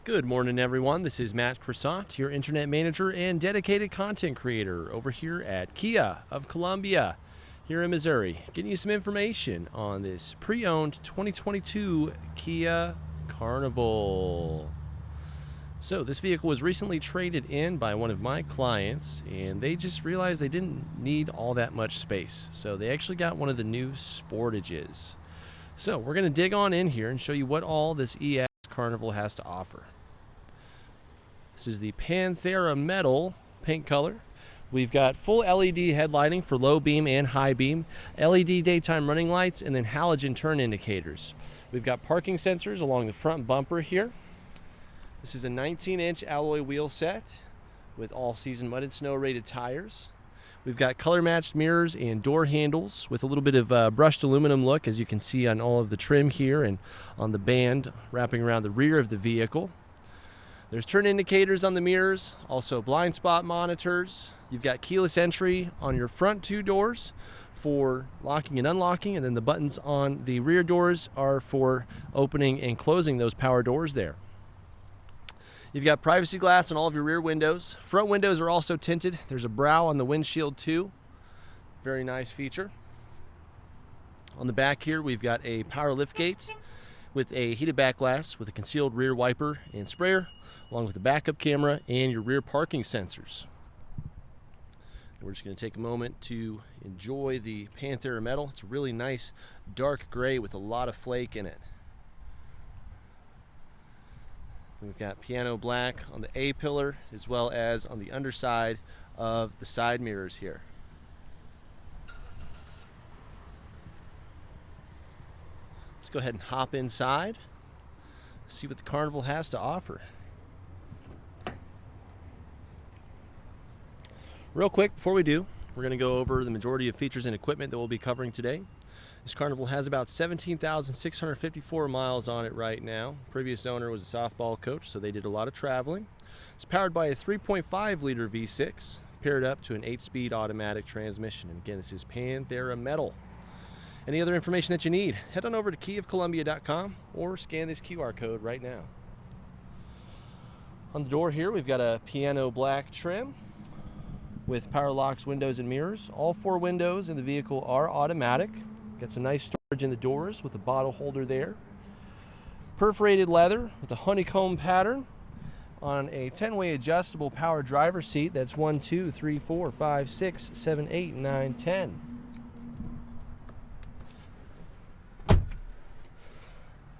Good morning, everyone. This is Matt Croissant, your internet manager and dedicated content creator over here at Kia of Columbia here in Missouri, getting you some information on this pre-owned 2022 Kia Carnival. So this vehicle was recently traded in by one of my clients, and they just realized they didn't need all that much space. So they actually got one of the new Sportages. So we're going to dig on in here and show you what all this EX Carnival has to offer. This is the Panthera Metal paint color. We've got full LED headlighting for low beam and high beam, LED daytime running lights, and then halogen turn indicators. We've got parking sensors along the front bumper here. This is a 19-inch alloy wheel set with all-season mud and snow rated tires. We've got color-matched mirrors and door handles with a little bit of brushed aluminum look, as you can see on all of the trim here and on the band wrapping around the rear of the vehicle. There's turn indicators on the mirrors, also blind spot monitors. You've got keyless entry on your front two doors for locking and unlocking, and then the buttons on the rear doors are for opening and closing those power doors there. You've got privacy glass on all of your rear windows. Front windows are also tinted. There's a brow on the windshield too. Very nice feature. On the back here, we've got a power liftgate with a heated back glass with a concealed rear wiper and sprayer, along with a backup camera and your rear parking sensors. We're just going to take a moment to enjoy the Panthera Metal. It's a really nice dark gray with a lot of flake in it. We've got piano black on the A-pillar as well as on the underside of the side mirrors here. Let's go ahead and hop inside, see what the Carnival has to offer. Real quick, before we do, we're going to go over the majority of features and equipment that we'll be covering today. This Carnival has about 17,654 miles on it right now. Previous owner was a softball coach, so they did a lot of traveling. It's powered by a 3.5 liter V6, paired up to an 8-speed automatic transmission. And again, this is Panthera Metal. Any other information that you need, head on over to kiaofcolumbia.com or scan this QR code right now. On the door here, we've got a piano black trim with power locks, windows, and mirrors. All 4 windows in the vehicle are automatic. Got some nice storage in the doors with a bottle holder there. Perforated leather with a honeycomb pattern on a 10-way adjustable power driver seat. That's 1, 2, 3, 4, 5, 6, 7, 8, 9, 10.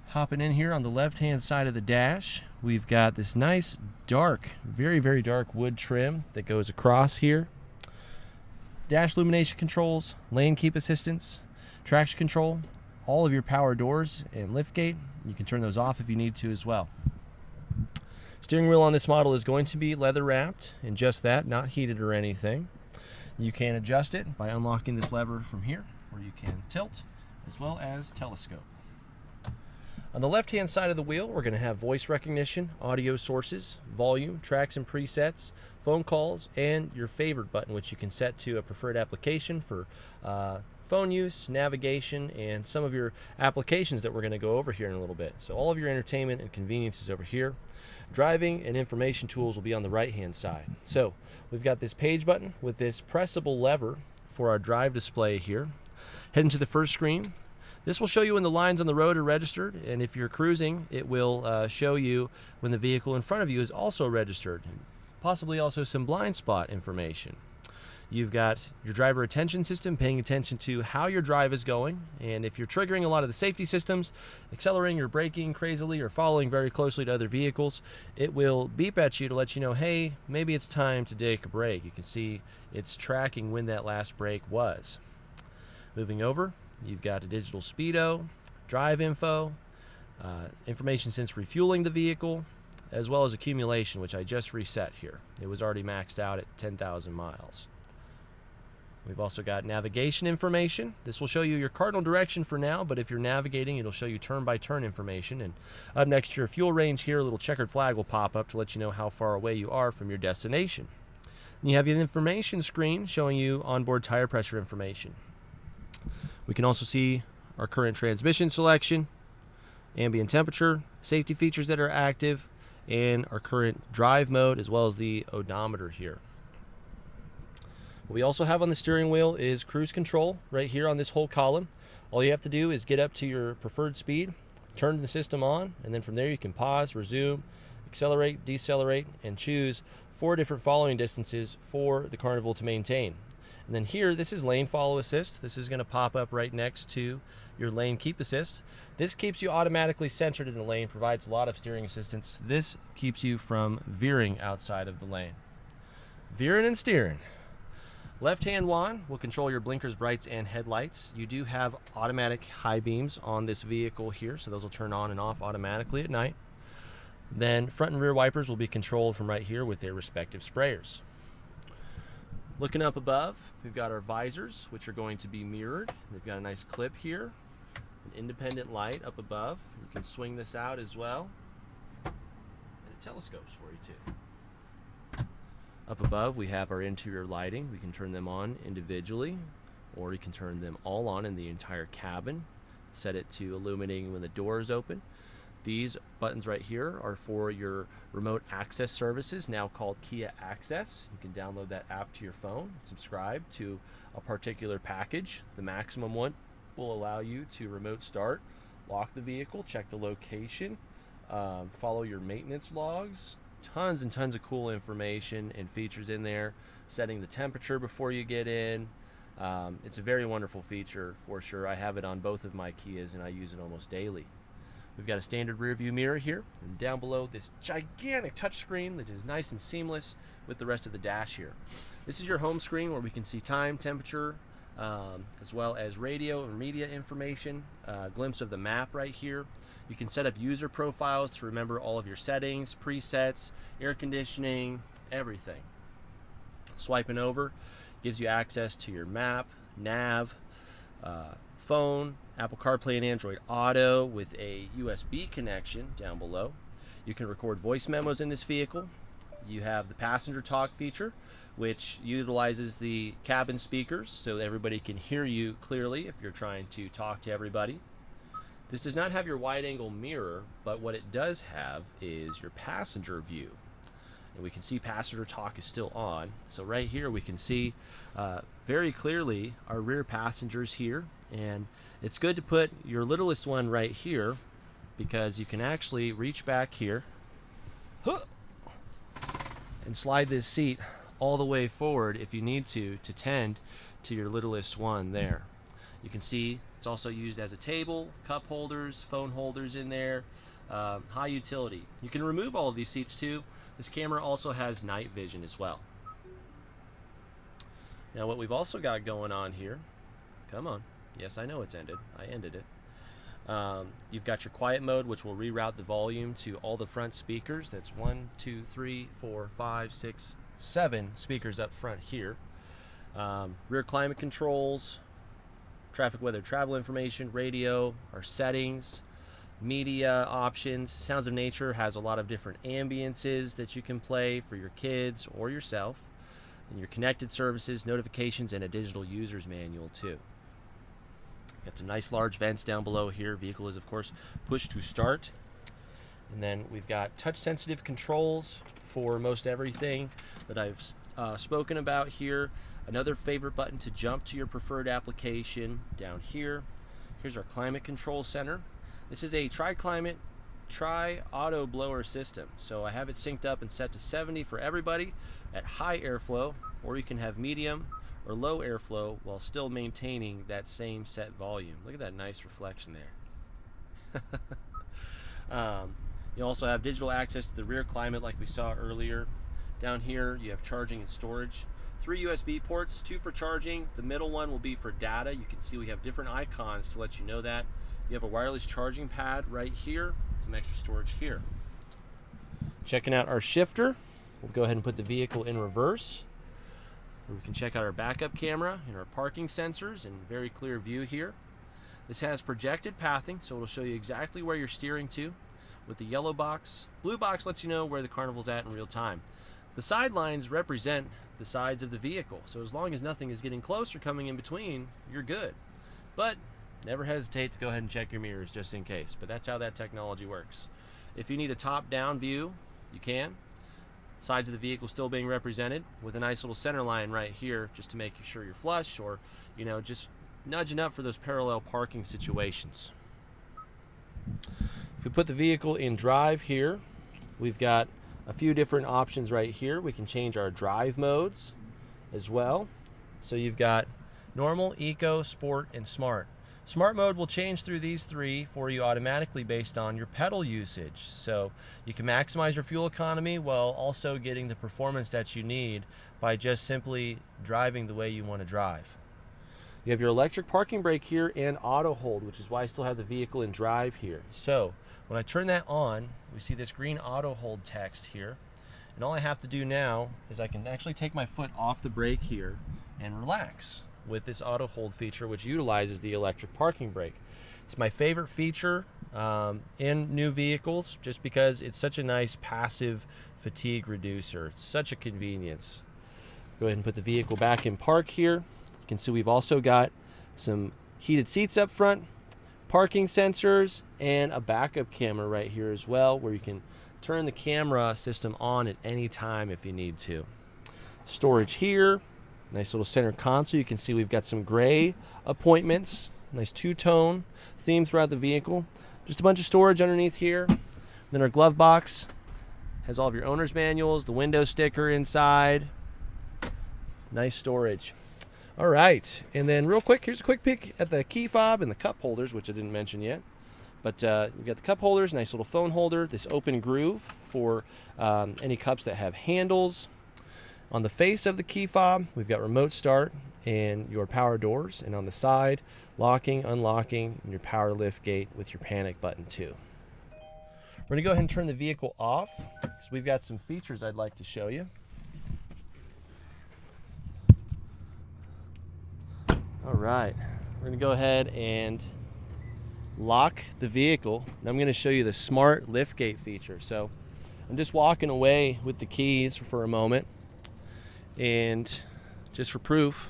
Hopping in here on the left-hand side of the dash, we've got this nice dark, very, very dark wood trim that goes across here. Dash illumination controls, lane keep assistance, traction control, all of your power doors and liftgate. You can turn those off if you need to as well. Steering wheel on this model is going to be leather wrapped, and just that, not heated or anything. You can adjust it by unlocking this lever from here, or you can tilt as well as telescope. On the left-hand side of the wheel, we're going to have voice recognition, audio sources, volume, tracks and presets, phone calls, and your favorite button, which you can set to a preferred application for phone use, navigation, and some of your applications that we're going to go over here in a little bit. So all of your entertainment and convenience is over here. Driving and information tools will be on the right-hand side. So we've got this page button with this pressable lever for our drive display here. Heading to the first screen. This will show you when the lines on the road are registered, and if you're cruising, it will show you when the vehicle in front of you is also registered, and possibly also some blind spot information. You've got your driver attention system paying attention to how your drive is going, and if you're triggering a lot of the safety systems, accelerating or braking crazily or following very closely to other vehicles, it will beep at you to let you know, hey, maybe it's time to take a break. You can see it's tracking when that last break was. Moving over, you've got a digital speedo, drive info, information since refueling the vehicle, as well as accumulation, which I just reset here. It was already maxed out at 10,000 miles. We've also got navigation information. This will show you your cardinal direction for now, but if you're navigating, it'll show you turn-by-turn information. And up next to your fuel range here, a little checkered flag will pop up to let you know how far away you are from your destination. And you have your information screen showing you onboard tire pressure information. We can also see our current transmission selection, ambient temperature, safety features that are active, and our current drive mode, as well as the odometer here. What we also have on the steering wheel is cruise control right here on this whole column. All you have to do is get up to your preferred speed, turn the system on, and then from there you can pause, resume, accelerate, decelerate, and choose 4 different following distances for the Carnival to maintain. And then here, this is lane follow assist. This is going to pop up right next to your lane keep assist. This keeps you automatically centered in the lane, provides a lot of steering assistance. This keeps you from veering outside of the lane. Veering and steering. Left-hand wand will control your blinkers, brights, and headlights. You do have automatic high beams on this vehicle here, so those will turn on and off automatically at night. Then front and rear wipers will be controlled from right here with their respective sprayers. Looking up above, we've got our visors, which are going to be mirrored. They've got a nice clip here, an independent light up above. You can swing this out as well, and it telescopes for you too. Up above, we have our interior lighting. We can turn them on individually, or you can turn them all on in the entire cabin. Set it to illuminating when the door is open. These buttons right here are for your remote access services, now called Kia Access. You can download that app to your phone, subscribe to a particular package. The maximum one will allow you to remote start, lock the vehicle, check the location, follow your maintenance logs. Tons and tons of cool information and features in there. Setting the temperature before you get in. It's a very wonderful feature for sure. I have it on both of my Kias and I use it almost daily. We've got a standard rear view mirror here, and down below this gigantic touchscreen that is nice and seamless with the rest of the dash here. This is your home screen where we can see time, temperature, as well as radio and media information. A glimpse of the map right here. You can set up user profiles to remember all of your settings, presets, air conditioning, everything. Swiping over gives you access to your map, nav, phone, Apple CarPlay and Android Auto with a USB connection down below. You can record voice memos in this vehicle. You have the passenger talk feature, which utilizes the cabin speakers so that everybody can hear you clearly if you're trying to talk to everybody. This does not have your wide-angle mirror, but what it does have is your passenger view. And we can see passenger talk is still on. So right here we can see very clearly our rear passengers here. And it's good to put your littlest one right here because you can actually reach back here and slide this seat all the way forward if you need to tend to your littlest one there. You can see it's also used as a table, cup holders, phone holders in there, high utility. You can remove all of these seats too. This camera also has night vision as well. Now what we've also got going on here, come on, yes I know it's ended, I ended it. You've got your quiet mode, which will reroute the volume to all the front speakers. That's 1, 2, 3, 4, 5, 6, 7 speakers up front here. Rear climate controls, traffic, weather, travel information, radio, our settings, media options. Sounds of Nature has a lot of different ambiances that you can play for your kids or yourself. And your connected services, notifications, and a digital user's manual too. Got some nice large vents down below here. Vehicle is of course push to start. And then we've got touch sensitive controls for most everything that I've spoken about here. Another favorite button to jump to your preferred application down here. Here's our climate control center. This is a tri-climate, tri-auto blower system. So I have it synced up and set to 70 for everybody at high airflow, or you can have medium or low airflow while still maintaining that same set volume. Look at that nice reflection there. You also have digital access to the rear climate like we saw earlier. Down here you have charging and storage. 3 USB ports, 2 for charging. The middle one will be for data. You can see we have different icons to let you know that. You have a wireless charging pad right here, some extra storage here. Checking out our shifter, we'll go ahead and put the vehicle in reverse. We can check out our backup camera and our parking sensors in very clear view here. This has projected pathing, so it'll show you exactly where you're steering to with the yellow box. Blue box lets you know where the Carnival's at in real time. The side lines represent the sides of the vehicle, so as long as nothing is getting close or coming in between, you're good. But never hesitate to go ahead and check your mirrors just in case, but that's how that technology works. If you need a top-down view, you can. Sides of the vehicle still being represented with a nice little center line right here just to make sure you're flush, or just nudging up for those parallel parking situations. If we put the vehicle in drive here, we've got a few different options right here. We can change our drive modes as well. So you've got normal, eco, sport, and smart. Smart mode will change through these three for you automatically based on your pedal usage. So you can maximize your fuel economy while also getting the performance that you need by just simply driving the way you want to drive. You have your electric parking brake here and auto hold, which is why I still have the vehicle in drive here. So when I turn that on, we see this green auto hold text here. And all I have to do now is I can actually take my foot off the brake here and relax with this auto hold feature, which utilizes the electric parking brake. It's my favorite feature in new vehicles just because it's such a nice passive fatigue reducer. It's such a convenience. Go ahead and put the vehicle back in park here. You can see we've also got some heated seats up front, parking sensors, and a backup camera right here as well, where you can turn the camera system on at any time if you need to. Storage here. Nice little center console. You can see we've got some gray appointments. Nice two-tone theme throughout the vehicle. Just a bunch of storage underneath here. Then our glove box has all of your owner's manuals, the window sticker inside. Nice storage. All right, and then real quick, here's a quick peek at the key fob and the cup holders, which I didn't mention yet. But you've got the cup holders, nice little phone holder, this open groove for any cups that have handles. On the face of the key fob, we've got remote start and your power doors. And on the side, locking, unlocking, and your power lift gate with your panic button too. We're gonna go ahead and turn the vehicle off because we've got some features I'd like to show you. All right, we're gonna go ahead and lock the vehicle. And I'm gonna show you the smart lift gate feature. So I'm just walking away with the keys for a moment. And just for proof,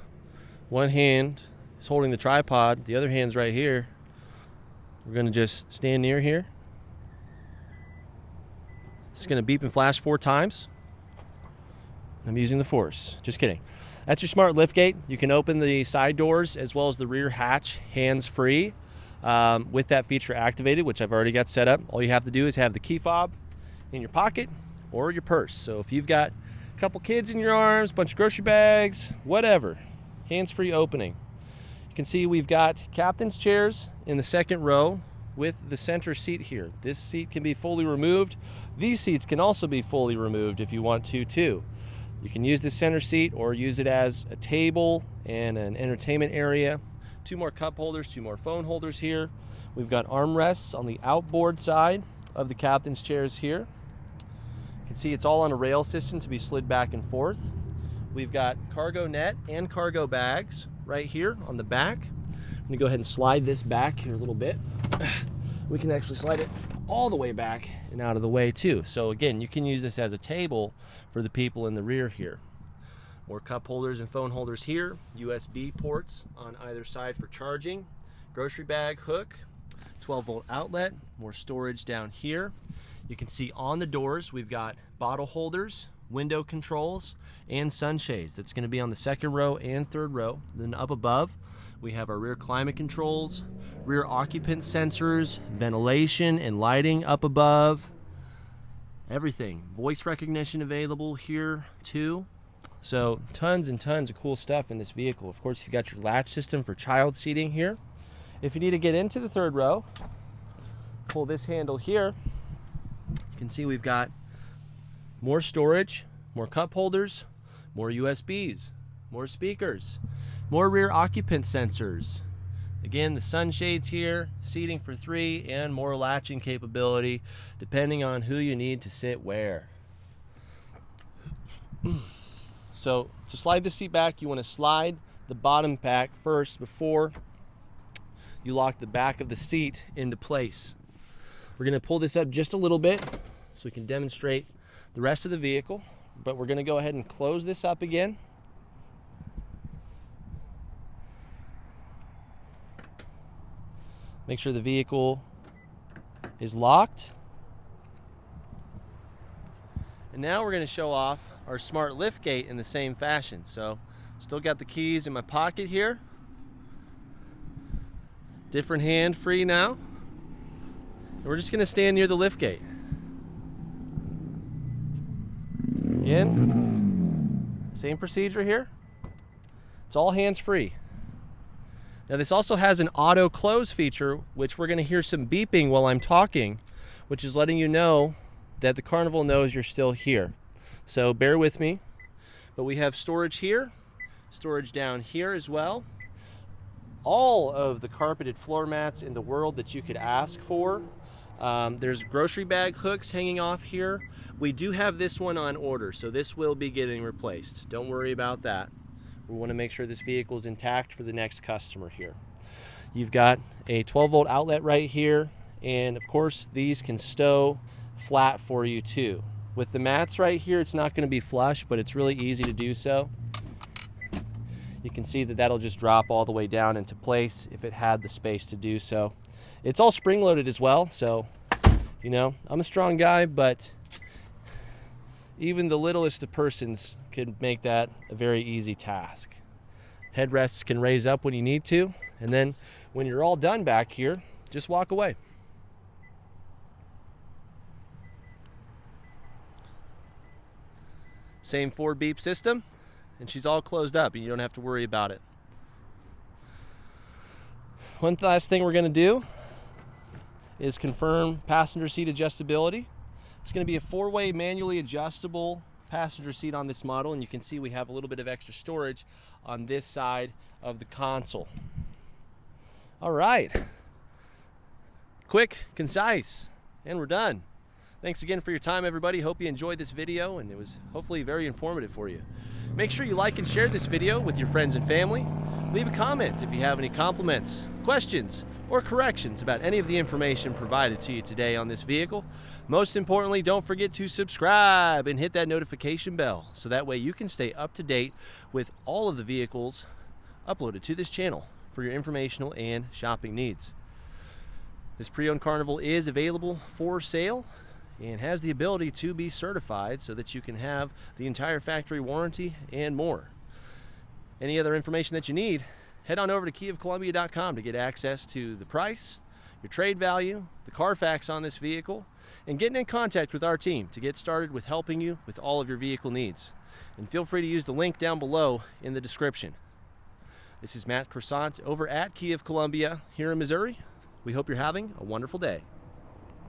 one hand is holding the tripod, the other hand's right here. We're gonna just stand near here. It's gonna beep and flash 4 times. I'm using the force, just kidding. That's your smart liftgate. You can open the side doors as well as the rear hatch hands-free with that feature activated, which I've already got set up. All you have to do is have the key fob in your pocket or your purse. So if you've got a couple kids in your arms, bunch of grocery bags, whatever, hands-free opening. You can see we've got captain's chairs in the second row with the center seat here. This seat can be fully removed. These seats can also be fully removed if you want to too. You can use the center seat or use it as a table and an entertainment area. 2 more cup holders, 2 more phone holders here. We've got armrests on the outboard side of the captain's chairs here. You can see it's all on a rail system to be slid back and forth. We've got cargo net and cargo bags right here on the back. I'm gonna go ahead and slide this back here a little bit. We can actually slide it all the way back and out of the way too. So again, you can use this as a table for the people in the rear here. More cup holders and phone holders here. USB ports on either side for charging. Grocery bag hook, 12-volt outlet, more storage down here. You can see on the doors, we've got bottle holders, window controls, and sunshades. That's gonna be on the second row and third row. Then up above, we have our rear climate controls, rear occupant sensors, ventilation and lighting up above. Everything. Voice recognition available here too. So tons and tons of cool stuff in this vehicle. Of course, you've got your latch system for child seating here. If you need to get into the third row, pull this handle here. You can see we've got more storage, more cup holders, more USBs, more speakers, more rear occupant sensors. Again, the sunshades here, seating for 3, and more latching capability depending on who you need to sit where. So to slide the seat back, you want to slide the bottom back first before you lock the back of the seat into place. We're going to pull this up just a little bit so we can demonstrate the rest of the vehicle, but we're going to go ahead and close this up again. Make sure the vehicle is locked. And now we're going to show off our smart lift gate in the same fashion. So still got the keys in my pocket here. Different hand free now. And we're just going to stand near the lift gate. Again, same procedure here. It's all hands free. Now this also has an auto close feature, which we're going to hear some beeping while I'm talking, which is letting you know that the Carnival knows you're still here. So bear with me. But we have storage here, storage down here as well. All of the carpeted floor mats in the world that you could ask for. There's grocery bag hooks hanging off here. We do have this one on order, so this will be getting replaced. Don't worry about that. We want to make sure this vehicle is intact for the next customer here. You've got a 12-volt outlet right here, and of course these can stow flat for you too. With the mats right here, it's not going to be flush, but it's really easy to do so. You can see that that'll just drop all the way down into place if it had the space to do so. It's all spring-loaded as well, so, you know, I'm a strong guy, but even the littlest of persons could make that a very easy task. Headrests can raise up when you need to, and then when you're all done back here, just walk away. Same 4-beep system, and she's all closed up and you don't have to worry about it. One last thing we're going to do is confirm passenger seat adjustability. It's going to be a 4-way manually adjustable passenger seat on this model, and you can see we have a little bit of extra storage on this side of the console. All right, quick, concise, and we're done. Thanks again for your time, everybody. Hope you enjoyed this video, and it was hopefully very informative for you. Make sure you like and share this video with your friends and family. Leave a comment if you have any compliments, questions, or corrections about any of the information provided to you today on this vehicle. Most importantly, don't forget to subscribe and hit that notification bell so that way you can stay up to date with all of the vehicles uploaded to this channel for your informational and shopping needs. This pre-owned Carnival is available for sale and has the ability to be certified so that you can have the entire factory warranty and more. Any other information that you need, head on over to KiaColumbia.com to get access to the price, your trade value, the Carfax on this vehicle, and getting in contact with our team to get started with helping you with all of your vehicle needs. And feel free to use the link down below in the description. This is Matt Croissant over at Kia of Columbia here in Missouri. We hope you're having a wonderful day.